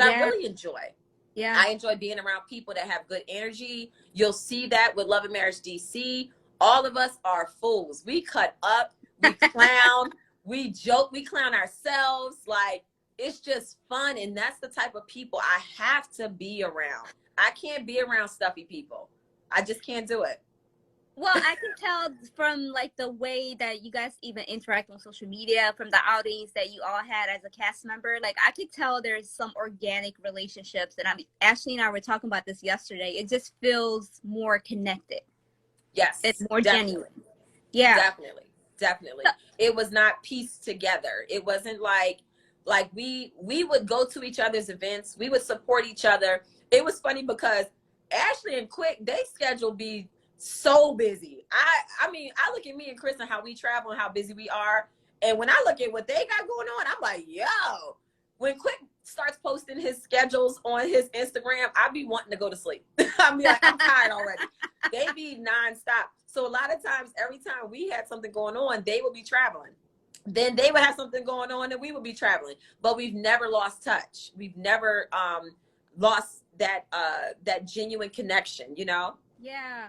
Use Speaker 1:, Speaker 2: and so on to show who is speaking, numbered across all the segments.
Speaker 1: I
Speaker 2: Yeah.
Speaker 1: really enjoy.
Speaker 2: Yeah.
Speaker 1: I enjoy being around people that have good energy. You'll see that with Love and Marriage DC. All of us are fools. We cut up, we clown, we joke, we clown ourselves. Like, it's just fun. And that's the type of people I have to be around. I can't be around stuffy people. I just can't do it.
Speaker 2: Well, I can tell from like the way that you guys even interact on social media, from the outings that you all had as a cast member. Like, I could tell there's some organic relationships, and Ashley and I were talking about this yesterday. It just feels more connected. It's
Speaker 1: Yes,
Speaker 2: more
Speaker 1: definitely.
Speaker 2: genuine. Yeah.
Speaker 1: Definitely. It was not pieced together. It wasn't like we would go to each other's events. We would support each other. It was funny because Ashley and Quick, they schedule be so busy. I mean, I look at me and Chris and how we travel and how busy we are. And when I look at what they got going on, I'm like, yo, when Quick starts posting his schedules on his Instagram, I be wanting to go to sleep. I be like, I'm tired already. They be nonstop. So a lot of times, every time we had something going on, they would be traveling. Then they would have something going on and we would be traveling. But we've never lost touch. We've never lost that genuine connection, you know?
Speaker 2: Yeah.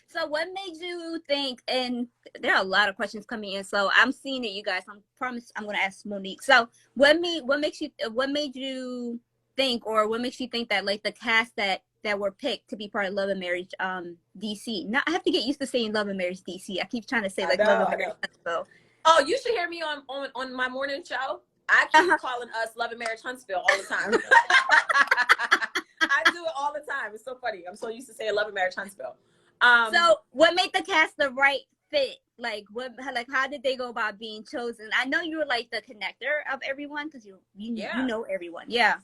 Speaker 2: So what made you think, and there are a lot of questions coming in, so I'm seeing it, you guys. I promise I'm going to ask Monique. So what made you think, or what makes you think that like the cast that were picked to be part of Love and Marriage DC? Now I have to get used to saying Love and Marriage DC. I keep trying to say like Love and Marriage Huntsville.
Speaker 1: Oh, you should hear me on my morning show. I keep calling us Love and Marriage Huntsville all the time. I do it all the time. It's so funny. I'm so used to saying Love and Marriage Huntsville.
Speaker 2: So what made the cast the right fit? Like how did they go about being chosen? I know you were like the connector of everyone because you know everyone. Yeah.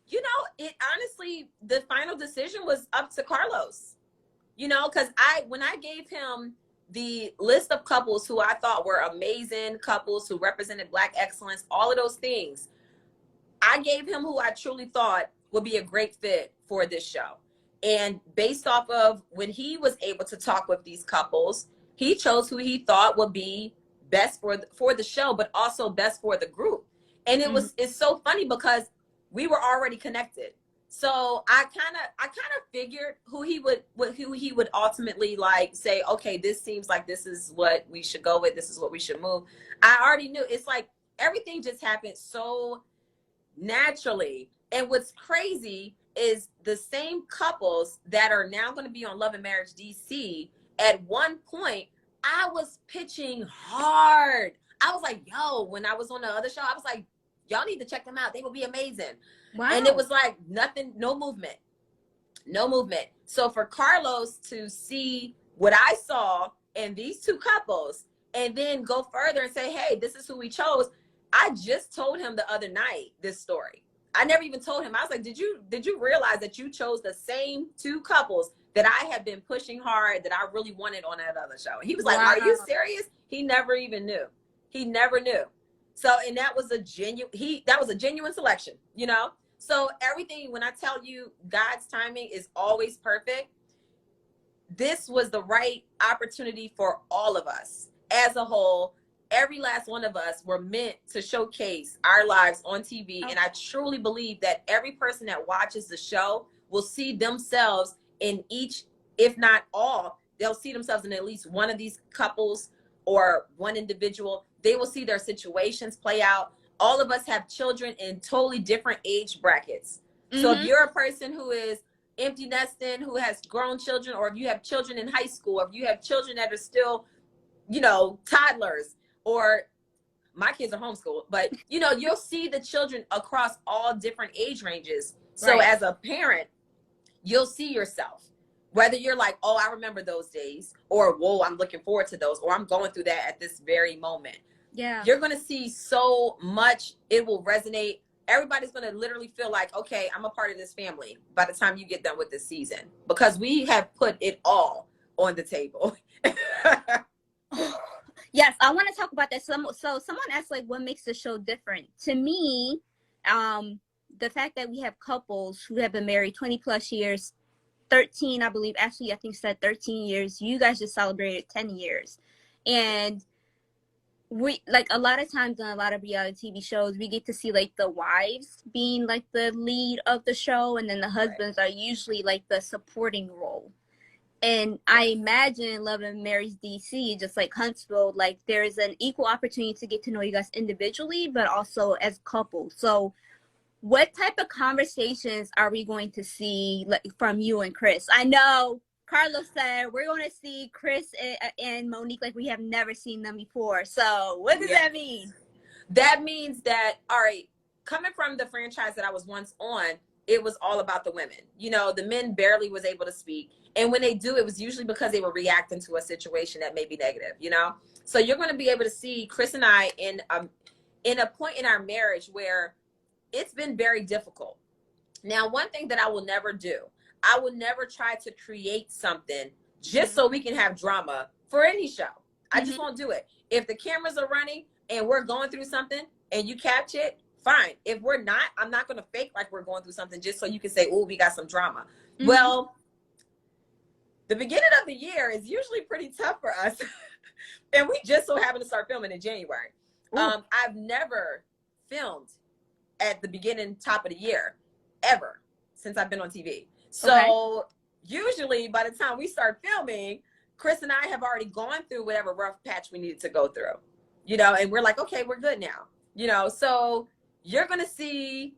Speaker 1: You know, it honestly, the final decision was up to Carlos. You know, because when I gave him the list of couples who I thought were amazing couples who represented Black excellence, all of those things, I gave him who I truly thought would be a great fit for this show. And based off of when he was able to talk with these couples, he chose who he thought would be best for the show, but also best for the group. And it's so funny because we were already connected. So I kind of figured who he would ultimately like say, okay, this seems like this is what we should go with. This is what we should move. I already knew. It's like everything just happened so naturally. And what's crazy is the same couples that are now going to be on Love and Marriage DC. At one point, I was pitching hard. I was like, yo, when I was on the other show, I was like, y'all need to check them out. They will be amazing. Wow. And it was like nothing, no movement. So for Carlos to see what I saw in these two couples and then go further and say, hey, this is who we chose. I just told him the other night this story. I never even told him. I was like, did you realize that you chose the same two couples that I have been pushing hard that I really wanted on that other show? And he was like, are you serious? He never even knew. He never knew. So, and that was a genuine selection, you know? So everything, when I tell you God's timing is always perfect, this was the right opportunity for all of us as a whole. Every last one of us were meant to showcase our lives on TV. And I truly believe that every person that watches the show will see themselves in each, if not all, they'll see themselves in at least one of these couples or one individual. They will see their situations play out. All of us have children in totally different age brackets. So if you're a person who is empty nesting, who has grown children, or if you have children in high school, or if you have children that are still, you know, toddlers, or my kids are homeschooled, but you know, you'll see the children across all different age ranges. So as a parent, you'll see yourself, whether you're like, oh, I remember those days, or whoa, I'm looking forward to those, or I'm going through that at this very moment. Yeah. You're going to see so much. It will resonate. Everybody's going to literally feel like, okay, I'm a part of this family by the time you get done with this season, because we have put it all on the table.
Speaker 2: Yes, I want to talk about that. So someone asked, like, what makes the show different? To me, the fact that we have couples who have been married 20 plus years, 13, I believe, actually, I think said 13 years. You guys just celebrated 10 years. And we like a lot of times on a lot of reality TV shows, we get to see like the wives being like the lead of the show, and then the
Speaker 1: Right.
Speaker 2: husbands are usually like the supporting role. And I imagine Love and Marriage DC, just like Huntsville, like there's an equal opportunity to get to know you guys individually, but also as couples. So what type of conversations are we going to see like from you and Chris? I know Carlos said we're going to see Chris and Monique like we have never seen them before. So what does that mean?
Speaker 1: That means that, all right, coming from the franchise that I was once on, it was all about the women. You know, the men barely was able to speak. And when they do, it was usually because they were reacting to a situation that may be negative, you know? So you're going to be able to see Chris and I in a point in our marriage where it's been very difficult. Now, one thing that I will never do, I will never try to create something just so we can have drama for any show. I just won't do it. If the cameras are running and we're going through something and you catch it, fine. If we're not, I'm not going to fake like we're going through something just so you can say, oh, we got some drama. Well, the beginning of the year is usually pretty tough for us. And we just so happen to start filming in January. I've never filmed at the beginning, top of the year, ever, since I've been on TV. So usually by the time we start filming, Chris and I have already gone through whatever rough patch we needed to go through, you know, and we're like, okay, we're good now, you know. So you're going to see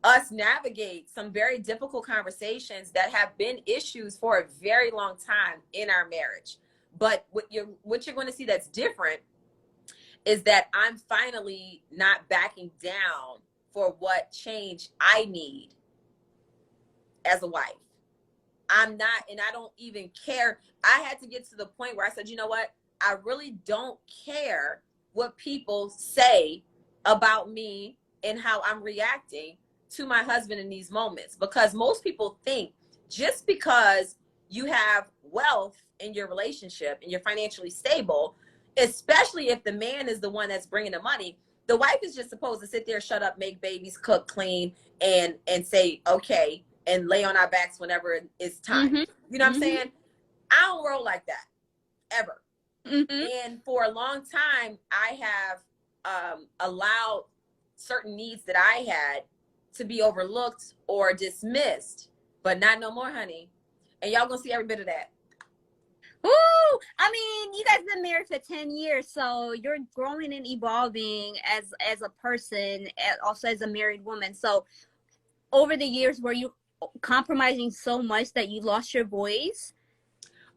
Speaker 1: us navigate some very difficult conversations that have been issues for a very long time in our marriage. But what you're going to see that's different is that I'm finally not backing down for what change I need as a wife. I'm not, and I don't even care. I had to get to the point where I said, you know what? I really don't care what people say about me and how I'm reacting to my husband in these moments. Because most people think just because you have wealth in your relationship and you're financially stable, especially if the man is the one that's bringing the money, the wife is just supposed to sit there, shut up, make babies, cook, clean, and say, okay, and lay on our backs whenever it's time. You know what I'm saying? I don't roll like that, ever. And for a long time, I have allowed certain needs that I had to be overlooked or dismissed, but not no more, honey. And y'all gonna see every bit of that.
Speaker 2: Ooh, I mean, you guys been married for 10 years, so you're growing and evolving as a person, also as a married woman. So over the years, were you compromising so much that you lost your voice?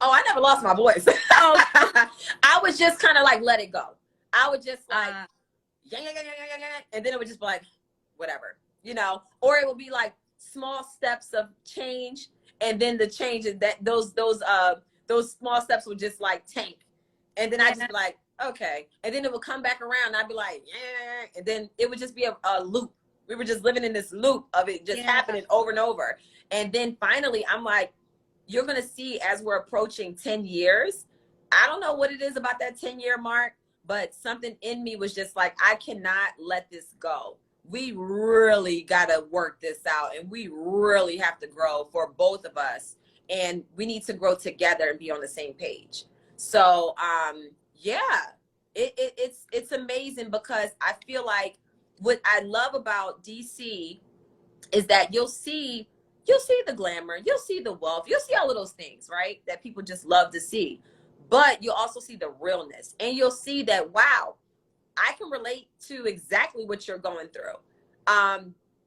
Speaker 1: Oh, I never lost my voice. I was just kind of like, let it go. I would just like, and then it would just be like, whatever, you know, or it would be like small steps of change. And then the changes that those small steps would just like tank. And then I just be like, okay. And then it would come back around. And I'd be like, yeah. And then it would just be a loop. We were just living in this loop of it just happening over and over. And then finally, I'm like, you're going to see as we're approaching 10 years, I don't know what it is about that 10-year mark, but something in me was just like, I cannot let this go. We really got to work this out, and we really have to grow for both of us. And we need to grow together and be on the same page. So, it's amazing because I feel like what I love about DC is that you'll see the glamour, you'll see the wealth, you'll see all of those things, right? That people just love to see. But you'll also see the realness, and you'll see that, wow, I can relate to exactly what you're going through.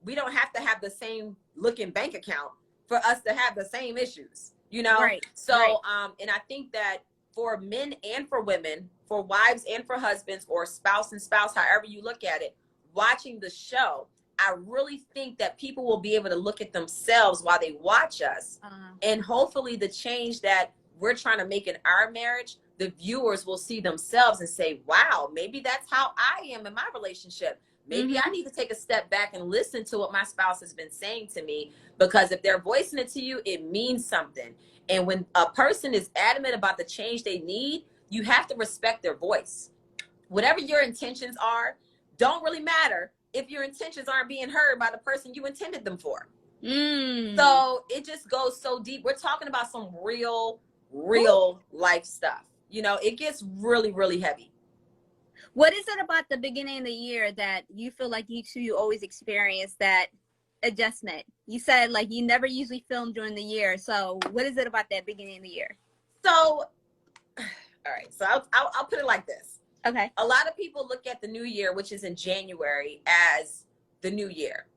Speaker 1: We don't have to have the same looking bank account for us to have the same issues, you know?
Speaker 2: Right.
Speaker 1: So, and I think that for men and for women, for wives and for husbands, or spouse and spouse, however you look at it, watching the show, I really think that people will be able to look at themselves while they watch us. And hopefully the change that we're trying to make in our marriage, the viewers will see themselves and say, wow, maybe that's how I am in my relationship. Maybe I need to take a step back and listen to what my spouse has been saying to me, because if they're voicing it to you, it means something. And when a person is adamant about the change they need, you have to respect their voice. Whatever your intentions are, don't really matter if your intentions aren't being heard by the person you intended them for. So it just goes so deep. We're talking about some real life stuff. You know, it gets really, really heavy.
Speaker 2: What is it about the beginning of the year that you feel like you always experience that adjustment? You said like you never usually film during the year. So what is it about that beginning of the year?
Speaker 1: So, all right. So I'll put it like this.
Speaker 2: Okay.
Speaker 1: A lot of people look at the new year, which is in January, as the new year.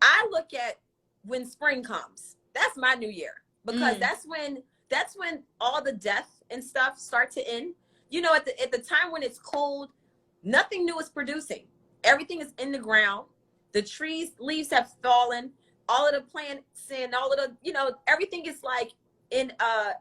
Speaker 1: I look at when spring comes. That's my new year, because that's when all the death and stuff start to end. You know, at the time when it's cold, nothing new is producing. Everything is in the ground. The trees, leaves have fallen. All of the plants and all of the, you know, everything is like in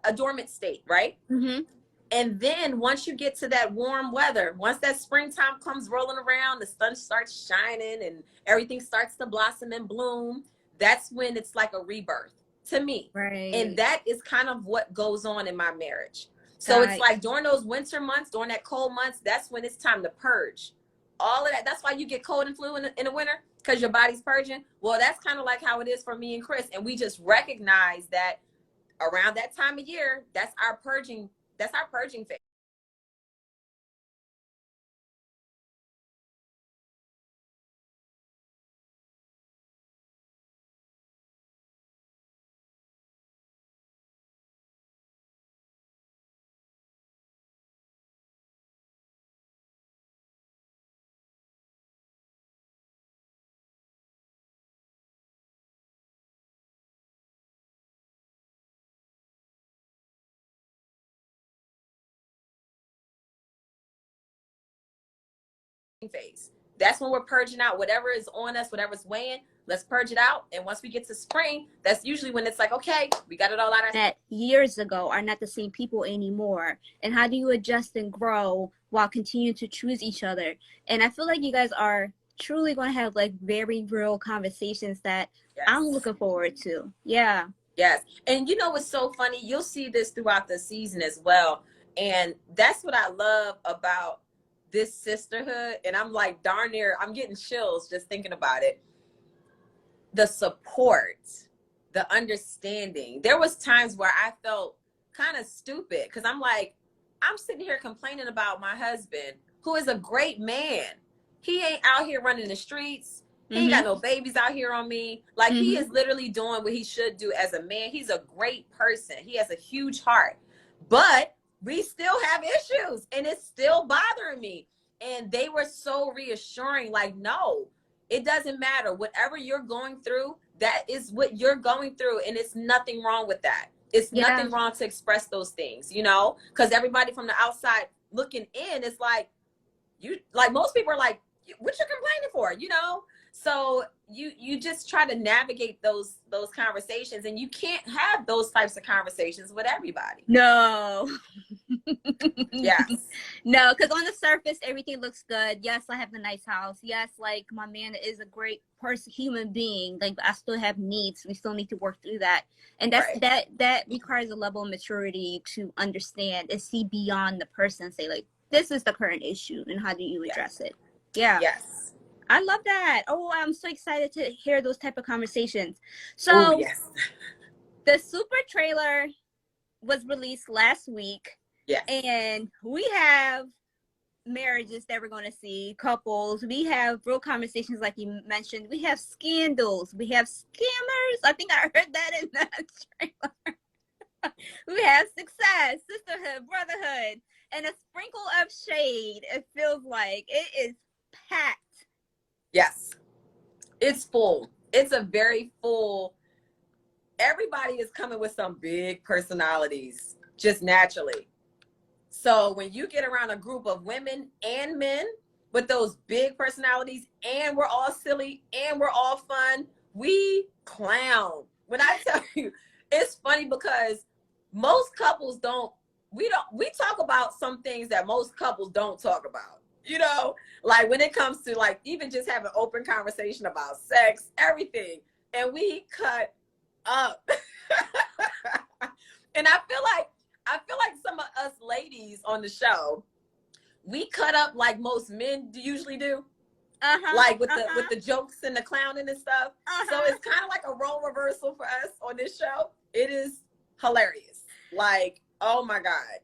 Speaker 1: a dormant state, right?
Speaker 2: Mm-hmm.
Speaker 1: And then once you get to that warm weather, once that springtime comes rolling around, the sun starts shining and everything starts to blossom and bloom. That's when it's like a rebirth to me.
Speaker 2: Right.
Speaker 1: And that is kind of what goes on in my marriage. So it's like during those winter months, during that cold months, that's when it's time to purge. All of that. That's why you get cold and flu in the winter, because your body's purging. Well, that's kind of like how it is for me and Chris. And we just recognize that around that time of year, that's our purging phase. Phase. That's when we're purging out whatever is on us, whatever's weighing. Let's purge it out. And once we get to spring, that's usually when it's like, okay, we got it all out.
Speaker 2: That years ago are not the same people anymore. And how do you adjust and grow while continuing to choose each other? And I feel like you guys are truly going to have like very real conversations that I'm looking forward to. Yeah.
Speaker 1: Yes. And you know what's so funny? You'll see this throughout the season as well. And that's what I love about this sisterhood. And I'm like, darn near, I'm getting chills just thinking about it. The support, the understanding. There was times where I felt kind of stupid, because I'm like, I'm sitting here complaining about my husband, who is a great man. He ain't out here running the streets. He ain't got no babies out here on me. Like, he is literally doing what he should do as a man. He's a great person. He has a huge heart. But we still have issues, and it's still bothering me. And they were so reassuring, like, no, it doesn't matter. Whatever you're going through, that is what you're going through. And it's nothing wrong with that. It's nothing wrong to express those things, you know, because everybody from the outside looking in is like, most people are like, what you complaining for, you know? So you just try to navigate those conversations, and you can't have those types of conversations with everybody.
Speaker 2: No.
Speaker 1: Yes.
Speaker 2: No, because on the surface, everything looks good. Yes, I have a nice house. Yes, like my man is a great person, human being. Like, I still have needs. We still need to work through that. And that's that requires a level of maturity to understand and see beyond the person and say, like, this is the current issue and how do you address it? Yeah.
Speaker 1: Yes.
Speaker 2: I love that. Oh, I'm so excited to hear those type of conversations. So the Super trailer was released last week.
Speaker 1: Yes.
Speaker 2: And we have marriages that we're going to see, couples. We have real conversations like you mentioned. We have scandals. We have scammers. I think I heard that in the trailer. We have success, sisterhood, brotherhood, and a sprinkle of shade. It feels like it is packed.
Speaker 1: Yes. It's full. It's a very full. Everybody is coming with some big personalities, just naturally. So when you get around a group of women and men with those big personalities, and we're all silly and we're all fun, we clown. When I tell you, it's funny because most couples we talk about some things that most couples don't talk about. You know, like when it comes to like even just have an open conversation about sex, everything, and we cut up. And I feel like some of us ladies on the show, we cut up like most men usually do. Like with the jokes and the clowning and stuff. So it's kind of like a role reversal for us on this show. It is hilarious. Like, oh my God.